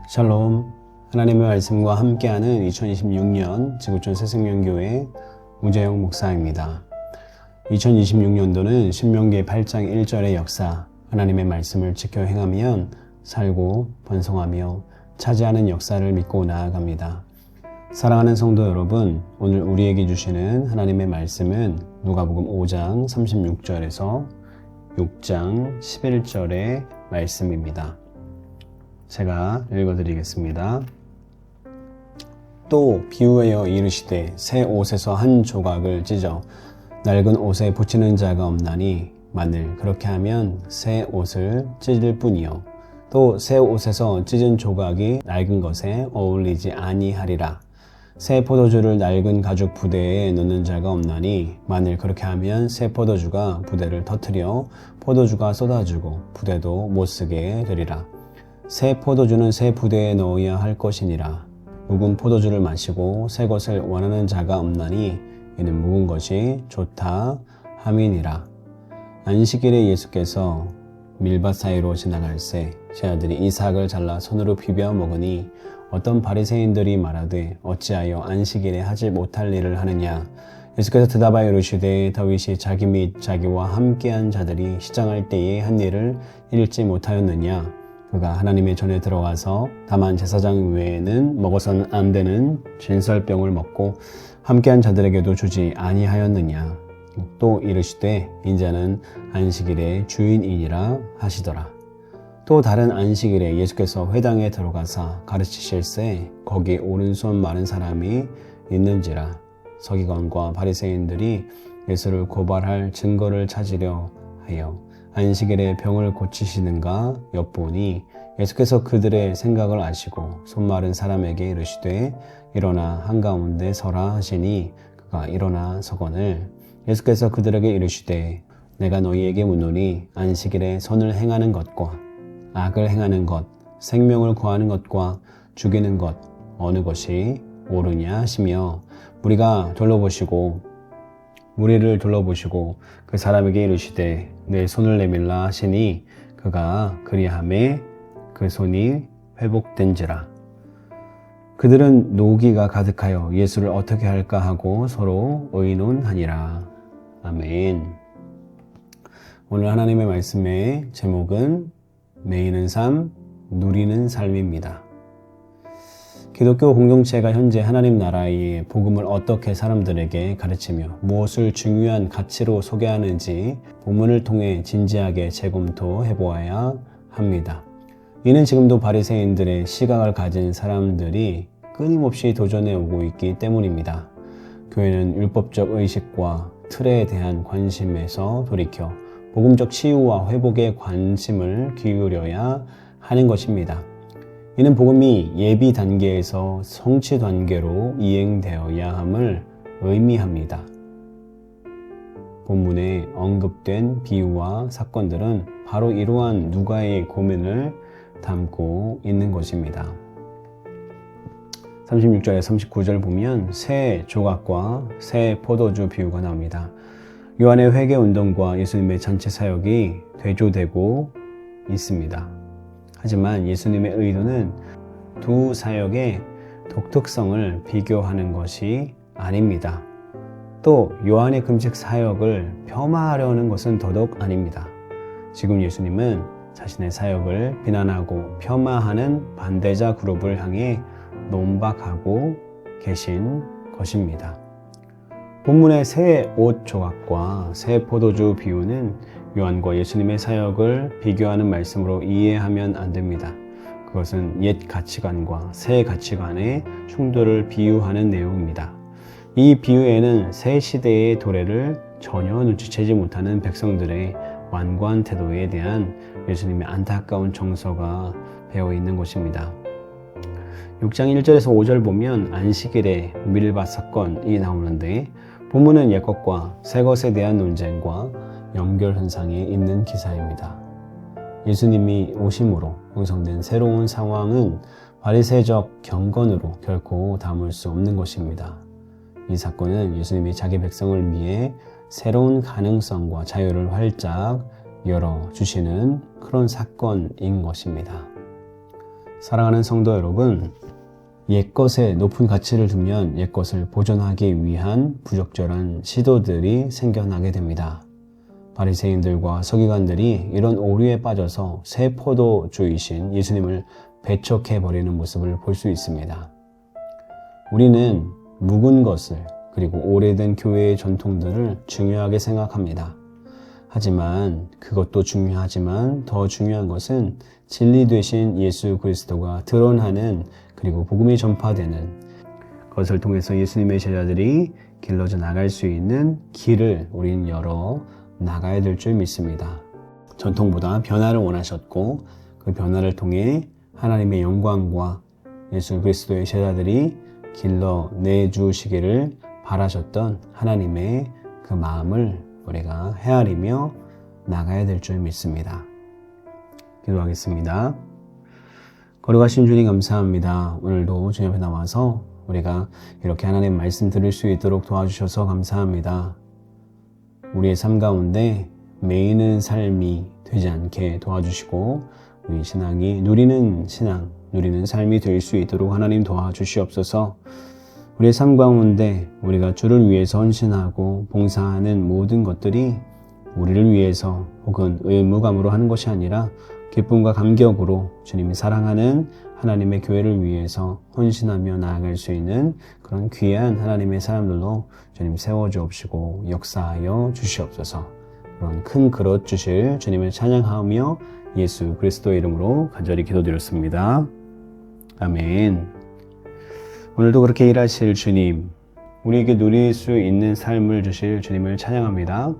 샬롬, 하나님의 말씀과 함께하는 2026년 지구촌 새생명교회 우재영 목사입니다. 2026년도는 신명기 8장 1절의 역사, 하나님의 말씀을 지켜 행하면 살고 번성하며 차지하는 역사를 믿고 나아갑니다. 사랑하는 성도 여러분, 오늘 우리에게 주시는 하나님의 말씀은 누가복음 5장 36절에서 6장 11절의 말씀입니다. 제가 읽어드리겠습니다. 또 비유하여 이르시되 새 옷에서 한 조각을 찢어 낡은 옷에 붙이는 자가 없나니 만일 그렇게 하면 새 옷을 찢을 뿐이요 또 새 옷에서 찢은 조각이 낡은 것에 어울리지 아니하리라. 새 포도주를 낡은 가죽 부대에 넣는 자가 없나니 만일 그렇게 하면 새 포도주가 부대를 터뜨려 포도주가 쏟아지고 부대도 못쓰게 되리라. 새 포도주는 새 부대에 넣어야 할 것이니라. 묵은 포도주를 마시고 새 것을 원하는 자가 없나니 이는 묵은 것이 좋다 함이니라. 안식일에 예수께서 밀밭 사이로 지나갈새 제 아들이 이삭을 잘라 손으로 비벼 먹으니 어떤 바리새인들이 말하되 어찌하여 안식일에 하지 못할 일을 하느냐. 예수께서 대답하여 이르시되 다윗이 자기 및 자기와 함께한 자들이 시장할 때에 한 일을 잃지 못하였느냐. 그가 하나님의 전에 들어가서 다만 제사장 외에는 먹어서는 안 되는 진설병을 먹고 함께한 자들에게도 주지 아니하였느냐. 또 이르시되 인자는 안식일의 주인이니라 하시더라. 또 다른 안식일에 예수께서 회당에 들어가사 가르치실새 거기 오른손 마른 사람이 있는지라. 서기관과 바리새인들이 예수를 고발할 증거를 찾으려 하여 안식일에 병을 고치시는가 엿보니 예수께서 그들의 생각을 아시고 손 마른 사람에게 이르시되 일어나 한가운데 서라 하시니 그가 일어나 서거늘 예수께서 그들에게 이르시되 내가 너희에게 묻노니 안식일에 선을 행하는 것과 악을 행하는 것, 생명을 구하는 것과 죽이는 것 어느 것이 옳으냐 하시며 무리를 둘러보시고 그 사람에게 이르시되 내 손을 내밀라 하시니 그가 그리하매 그 손이 회복된지라. 그들은 노기가 가득하여 예수를 어떻게 할까 하고 서로 의논하니라. 아멘. 오늘 하나님의 말씀의 제목은 매이는 삶, 누리는 삶입니다. 기독교 공동체가 현재 하나님 나라의 복음을 어떻게 사람들에게 가르치며 무엇을 중요한 가치로 소개하는지 본문을 통해 진지하게 재검토해 보아야 합니다. 이는 지금도 바리새인들의 시각을 가진 사람들이 끊임없이 도전해 오고 있기 때문입니다. 교회는 율법적 의식과 틀에 대한 관심에서 돌이켜 복음적 치유와 회복에 관심을 기울여야 하는 것입니다. 이는 복음이 예비 단계에서 성취 단계로 이행되어야 함을 의미합니다. 본문에 언급된 비유와 사건들은 바로 이러한 누가의 고민을 담고 있는 것입니다. 36절에 39절 보면 새 조각과 새 포도주 비유가 나옵니다. 요한의 회개운동과 예수님의 잔치 사역이 대조되고 있습니다. 하지만 예수님의 의도는 두 사역의 독특성을 비교하는 것이 아닙니다. 또 요한의 금식 사역을 폄하하려는 것은 더더욱 아닙니다. 지금 예수님은 자신의 사역을 비난하고 폄하하는 반대자 그룹을 향해 논박하고 계신 것입니다. 본문의 새 옷 조각과 새 포도주 비유는 요한과 예수님의 사역을 비교하는 말씀으로 이해하면 안 됩니다. 그것은 옛 가치관과 새 가치관의 충돌을 비유하는 내용입니다. 이 비유에는 새 시대의 도래를 전혀 눈치채지 못하는 백성들의 완고한 태도에 대한 예수님의 안타까운 정서가 배어 있는 것입니다. 6장 1절에서 5절 보면 안식일의 밀밭 사건이 나오는데 본문은 옛것과 새것에 대한 논쟁과 연결 현상이 있는 기사입니다. 예수님이 오심으로 형성된 새로운 상황은 바리새적 경건으로 결코 담을 수 없는 것입니다. 이 사건은 예수님이 자기 백성을 위해 새로운 가능성과 자유를 활짝 열어주시는 그런 사건인 것입니다. 사랑하는 성도 여러분, 옛것에 높은 가치를 두면 옛것을 보존하기 위한 부적절한 시도들이 생겨나게 됩니다. 바리새인들과 서기관들이 이런 오류에 빠져서 새 포도주이신 예수님을 배척해버리는 모습을 볼 수 있습니다. 우리는 묵은 것을 그리고 오래된 교회의 전통들을 중요하게 생각합니다. 하지만 그것도 중요하지만 더 중요한 것은 진리 되신 예수 그리스도가 드러나는 그리고 복음이 전파되는 그것을 통해서 예수님의 제자들이 길러져 나갈 수 있는 길을 우리는 열어 나가야 될 줄 믿습니다. 전통보다 변화를 원하셨고 그 변화를 통해 하나님의 영광과 예수 그리스도의 제자들이 길러내주시기를 바라셨던 하나님의 그 마음을 우리가 헤아리며 나가야 될 줄 믿습니다. 기도하겠습니다. 거룩하신 주님 감사합니다. 오늘도 주님 앞에 나와서 우리가 이렇게 하나님 말씀 들을 수 있도록 도와주셔서 감사합니다. 우리의 삶 가운데 매이는 삶이 되지 않게 도와주시고 우리 신앙이 누리는 신앙, 누리는 삶이 될 수 있도록 하나님 도와주시옵소서. 우리의 삶 가운데 우리가 주를 위해서 헌신하고 봉사하는 모든 것들이 우리를 위해서 혹은 의무감으로 하는 것이 아니라 기쁨과 감격으로 주님이 사랑하는 하나님의 교회를 위해서 헌신하며 나아갈 수 있는 그런 귀한 하나님의 사람들로 주님 세워주옵시고 역사하여 주시옵소서. 그런 큰 그릇 주실 주님을 찬양하며 예수 그리스도의 이름으로 간절히 기도드렸습니다. 아멘. 오늘도 그렇게 일하실 주님, 우리에게 누릴 수 있는 삶을 주실 주님을 찬양합니다.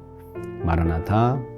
마라나타.